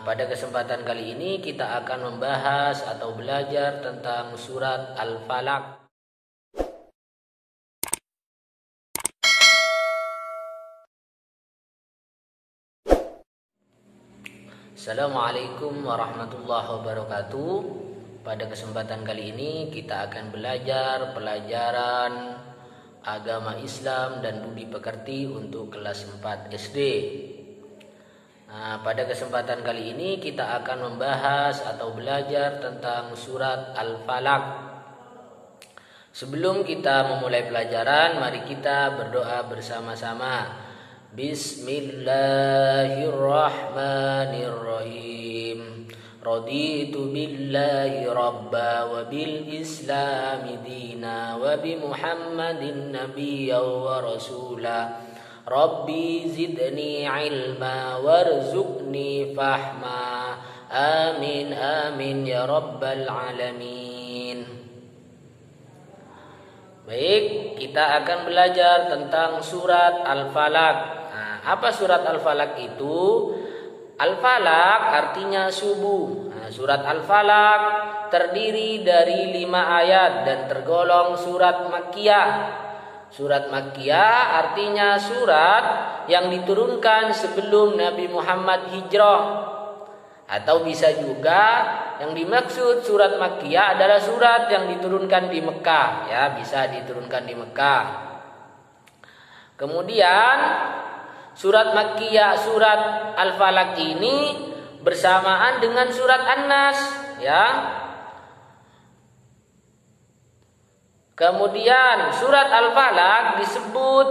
Pada kesempatan kali ini kita akan membahas atau belajar tentang surat Al-Falaq. Assalamualaikum warahmatullahi wabarakatuh. Pada kesempatan kali ini kita akan belajar pelajaran agama Islam dan budi pekerti untuk kelas 4 SD. Pada kesempatan kali ini kita akan membahas atau belajar tentang surat Al-Falaq. Sebelum kita memulai pelajaran, mari kita berdoa bersama-sama. Bismillahirrahmanirrahim. Raditu billahi rabba wa bil islami dina wa bi Muhammadin nabiyya wa rasula. Rabbi zidni ilma warzuqni fahma. Amin amin ya rabbal alamin. Baik, kita akan belajar tentang surat Al-Falaq. Apa surat Al-Falaq itu? Al-Falaq artinya subuh. Surat Al-Falaq terdiri dari 5 ayat dan tergolong surat Makkiyah. Surat Makkiyah artinya surat yang diturunkan sebelum Nabi Muhammad hijrah. Atau bisa juga yang dimaksud surat Makkiyah adalah surat yang diturunkan di Mekah. Ya, bisa diturunkan di Mekah. Kemudian surat Makkiyah, surat Al-Falaq ini bersamaan dengan surat An-Nas, ya. Kemudian surat Al-Falaq disebut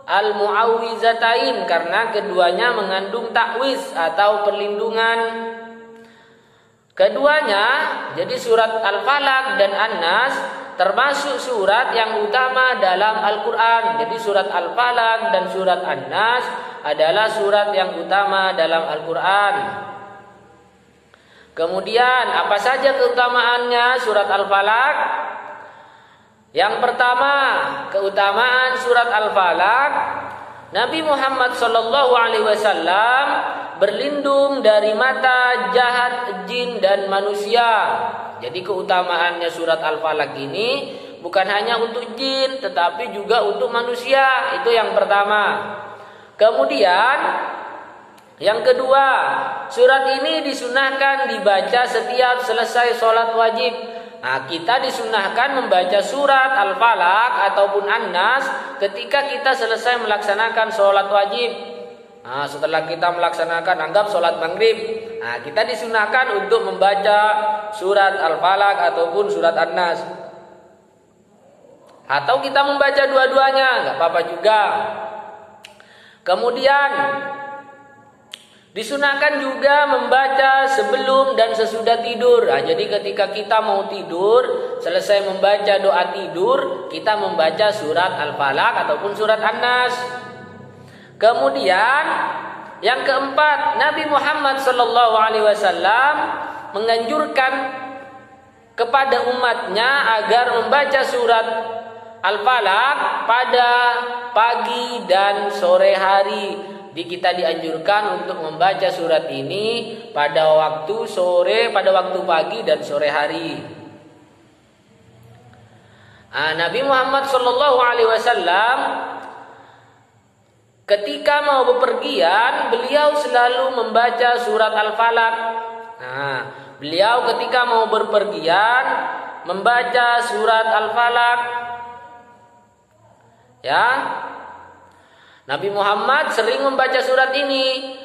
Al-Mu'awwizatain karena keduanya mengandung takwis atau perlindungan. Keduanya, jadi surat Al-Falaq dan An-Nas termasuk surat yang utama dalam Al-Quran. Jadi surat Al-Falaq dan surat An-Nas adalah surat yang utama dalam Al-Quran. Kemudian apa saja keutamaannya surat Al-Falaq? Yang pertama, keutamaan surat Al-Falaq, Nabi Muhammad SAW berlindung dari mata jahat jin dan manusia. Jadi keutamaannya surat Al-Falaq ini bukan hanya untuk jin tetapi juga untuk manusia. Itu yang pertama. Kemudian yang kedua, surat ini disunahkan dibaca setiap selesai sholat wajib. Kita disunahkan membaca surat Al-Falaq ataupun An-Nas ketika kita selesai melaksanakan sholat wajib. Setelah kita melaksanakan, anggap sholat maghrib, kita disunahkan untuk membaca surat Al-Falaq ataupun surat An-Nas. Atau kita membaca dua-duanya, nggak apa-apa juga. Kemudian disunahkan juga membaca sebelum dan sesudah tidur. Jadi ketika kita mau tidur, selesai membaca doa tidur, kita membaca surat Al-Falaq ataupun surat An-Nas. Kemudian yang keempat, Nabi Muhammad SAW menganjurkan kepada umatnya agar membaca surat Al-Falaq pada pagi dan sore hari. Jadi kita dianjurkan untuk membaca surat ini pada waktu sore, pada waktu pagi dan sore hari. Nabi Muhammad SAW ketika mau bepergian, beliau selalu membaca surat Al-Falaq. Beliau ketika mau berpergian membaca surat Al-Falaq. Ya. Nabi Muhammad sering membaca surat ini.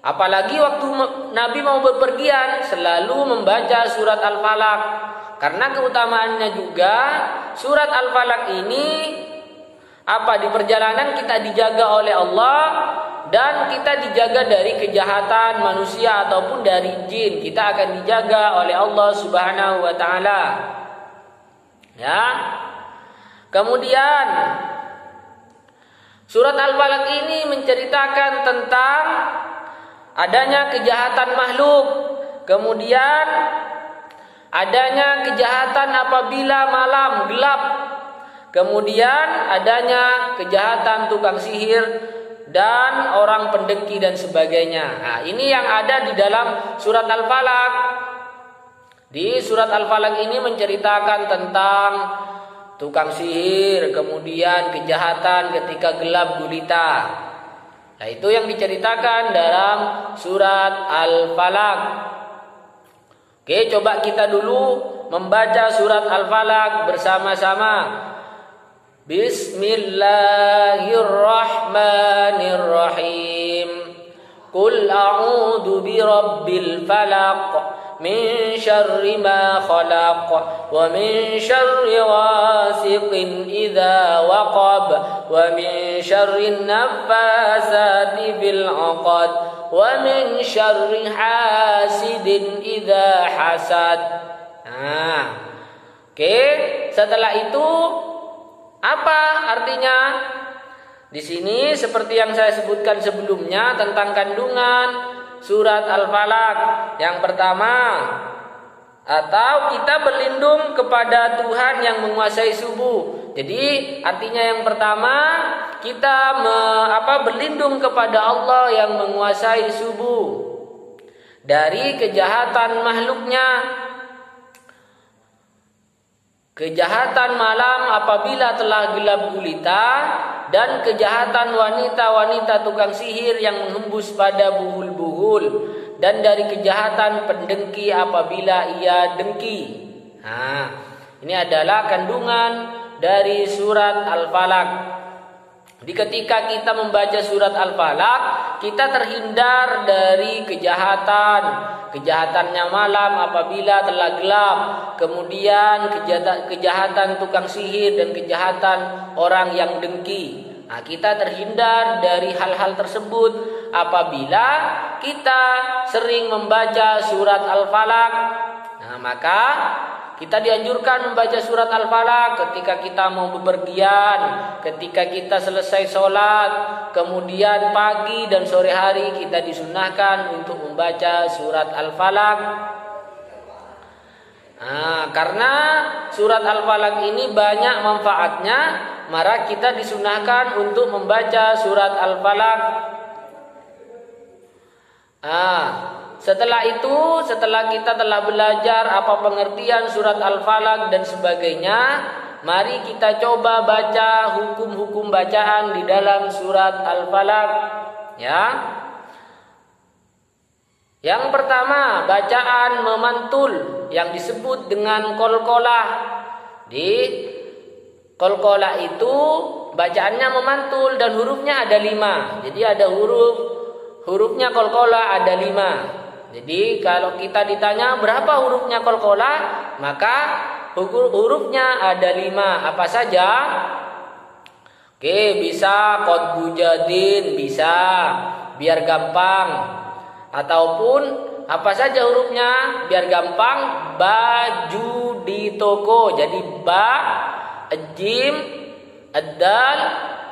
Apalagi waktu Nabi mau berpergian selalu membaca surat Al-Falaq. Karena keutamaannya juga surat Al-Falaq ini di perjalanan kita dijaga oleh Allah dan kita dijaga dari kejahatan manusia ataupun dari jin. Kita akan dijaga oleh Allah Subhanahu wa taala. Ya. Kemudian surat Al-Falaq ini menceritakan tentang adanya kejahatan makhluk. Kemudian adanya kejahatan apabila malam gelap. Kemudian adanya kejahatan tukang sihir dan orang pendengki dan sebagainya. Nah, ini yang ada di dalam surat Al-Falaq. Di surat Al-Falaq ini menceritakan tentang tukang sihir, kemudian kejahatan ketika gelap gulita. Nah, itu yang diceritakan dalam surat Al-Falaq. Oke, coba kita dulu membaca surat Al-Falaq bersama-sama. Bismillahirrahmanirrahim. Qul a'udzu birabbil falaq min syarri ma khalaq wa min syarri ghasiqin idza waqab wa min syarri naffasati fil 'uqad wa min syarri hasidin idza hasad. Nah, oke, setelah itu apa artinya? Di sini seperti yang saya sebutkan sebelumnya tentang kandungan surat Al-Falaq. Yang pertama, atau kita berlindung kepada Tuhan yang menguasai subuh. Jadi artinya yang pertama, kita berlindung kepada Allah yang menguasai subuh dari kejahatan makhluknya. Kejahatan malam apabila telah gelap gulita, dan kejahatan wanita-wanita tukang sihir yang menghembus pada buhul-buhul, dan dari kejahatan pendengki apabila ia dengki. Nah, ini adalah kandungan dari surat Al-Falaq. Jadi ketika kita membaca surat Al-Falaq, kita terhindar dari kejahatannya malam apabila telah gelap, kemudian kejahatan tukang sihir dan kejahatan orang yang dengki. Nah, kita terhindar dari hal-hal tersebut apabila kita sering membaca surat Al-Falaq. Nah, maka kita dianjurkan membaca surat Al-Falaq ketika kita mau bepergian, ketika kita selesai sholat, kemudian pagi dan sore hari kita disunahkan untuk membaca surat Al-Falaq. Nah, karena surat Al-Falaq ini banyak manfaatnya, maka kita disunahkan untuk membaca surat Al-Falaq. Setelah itu, setelah kita telah belajar apa pengertian surat Al-Falaq dan sebagainya, mari kita coba baca hukum-hukum bacaan di dalam surat Al-Falaq. Ya. Yang pertama, bacaan memantul yang disebut dengan qalqalah. Di qalqalah itu bacaannya memantul dan hurufnya ada 5. Jadi ada hurufnya qalqalah ada 5. Jadi kalau kita ditanya berapa hurufnya qalqalah, maka hurufnya ada 5. Apa saja? Oke, bisa qad bujadin, bisa biar gampang. Ataupun apa saja hurufnya biar gampang, baju di toko. Jadi ba, jim, ad-dal,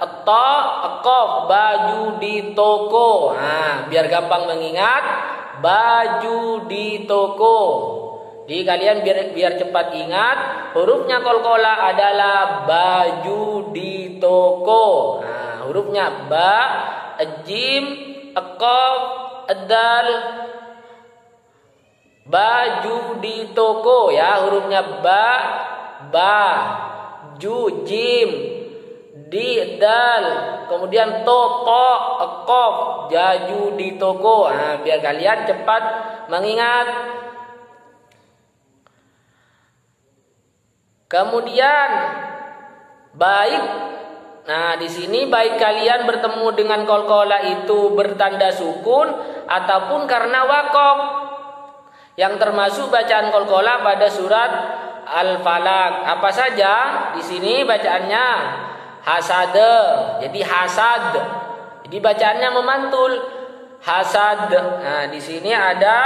at-ta, qaf, baju di toko. Nah, biar gampang mengingat, baju di toko. Jadi kalian biar cepat ingat, hurufnya qalqalah adalah baju di toko. Nah, hurufnya ba, jim, qaf, ad-dal, baju di toko ya, hurufnya ba, ju, jim, di, dal, kemudian to, qaf, baju di toko. Nah, biar kalian cepat mengingat. Kemudian baik. Nah, di sini baik kalian bertemu dengan qalqalah itu bertanda sukun ataupun karena waqaf. Yang termasuk bacaan qalqalah pada surat Al-Falaq. Apa saja? Di sini bacaannya hasad. Jadi hasad. Jadi bacaannya memantul. Hasad. Nah, di sini ada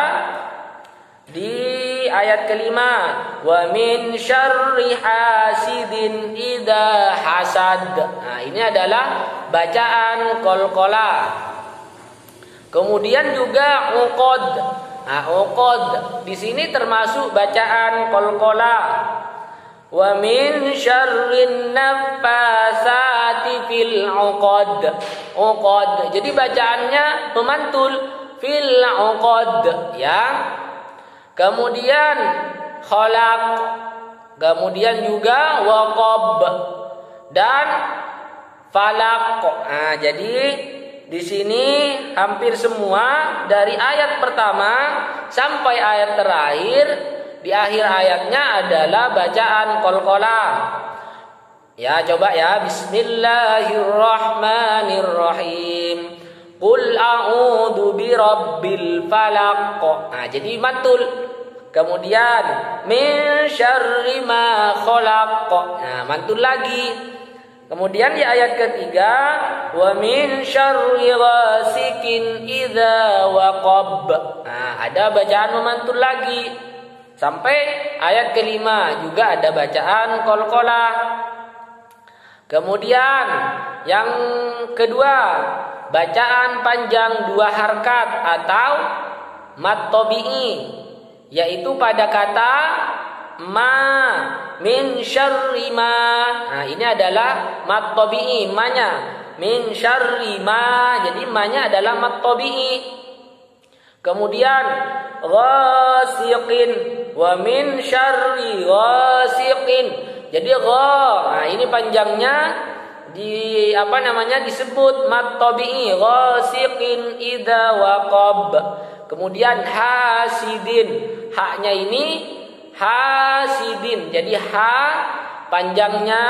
di ayat kelima, wa min syarri hasidin idza hasad. Nah, ini adalah bacaan qalqalah. Kemudian juga uqad. Nah, uqad di sini termasuk bacaan qalqalah. wa min syarrin naffasati fil 'uqad. Uqad. Jadi bacaannya memantul fil 'uqad ya. Kemudian khalaq. Kemudian juga waqab dan falaq. Nah, jadi di sini hampir semua dari ayat pertama sampai ayat terakhir, di akhir ayatnya adalah bacaan qalqalah. Ya, coba ya. Bismillahirrahmanirrahim. Qul a'udzu birabbil falaq. Nah, jadi mantul. Kemudian min syarri ma khalaq. Nah, mantul lagi. Kemudian di ayat ketiga, wa min syarri ghasikin idza waqab. Nah, ada bacaan memantul lagi. Sampai ayat kelima juga ada bacaan qalqalah. Kemudian yang kedua, bacaan panjang 2 harkat atau mad tabi'i, yaitu pada kata ma min syarri ma. Nah, ini adalah mad tabi'i, ma-nya min syarri ma. Jadi ma-nya adalah mad tabi'i. Kemudian ghasiqin wa min syarri ghasiqin. Jadi gha, nah ini panjangnya disebut mad tabi'i, ghasiqin idza waqab. Kemudian hasidin, haknya ini hasidin. Jadi ha panjangnya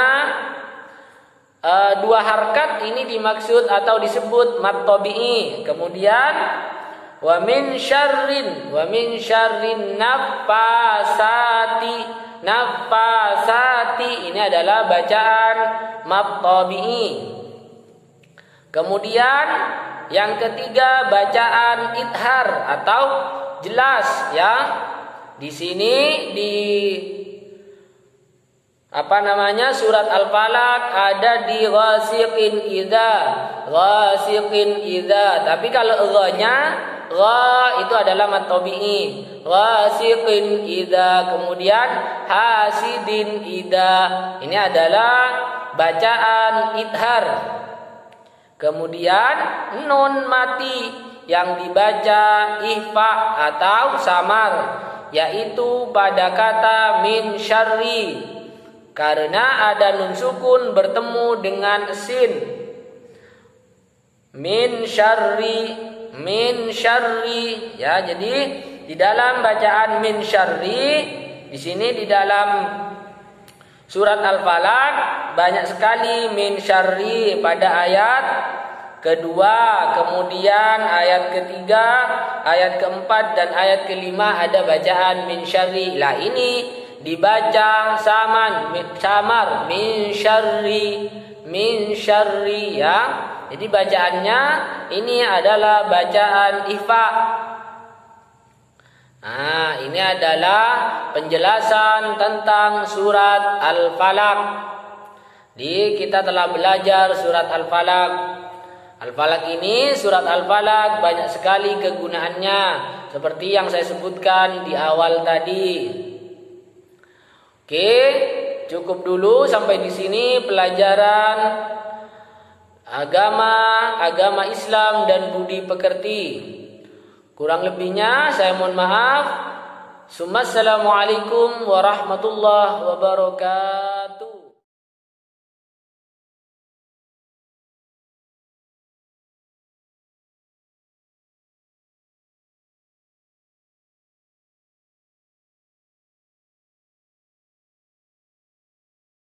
2 harkat, ini dimaksud atau disebut mad tabi'i. Kemudian wa min syarrin naffasati, ini adalah bacaan mad tabi'i. Kemudian yang ketiga bacaan idhar atau jelas ya. Di sini di surat Al-Falaq ada di ghasiqin idza. Tapi kalau gha-nya, gha itu adalah mad tabi'i. Ghasiqin idza. Kemudian hasidin idza. Ini adalah bacaan idhar. Kemudian nun mati yang dibaca ihfa atau samar, yaitu pada kata min syarri, karena ada nun sukun bertemu dengan sin. Min syarri ya. Jadi di dalam bacaan min syarri, di sini di dalam surat Al-Falaq banyak sekali min syarri pada ayat kedua, kemudian ayat ketiga, ayat keempat, dan ayat kelima ada bacaan min syarri. Lah ini dibaca samar min syarri ya. Jadi bacaannya ini adalah bacaan ihfa. Nah, ini adalah penjelasan tentang surat Al-Falaq. Kita telah belajar surat Al-Falaq. Al-Falaq ini, surat Al-Falaq banyak sekali kegunaannya, seperti yang saya sebutkan di awal tadi. Oke, cukup dulu sampai di sini pelajaran agama Islam dan budi pekerti. Kurang lebihnya saya mohon maaf. Assalamualaikum warahmatullahi wabarakatuh.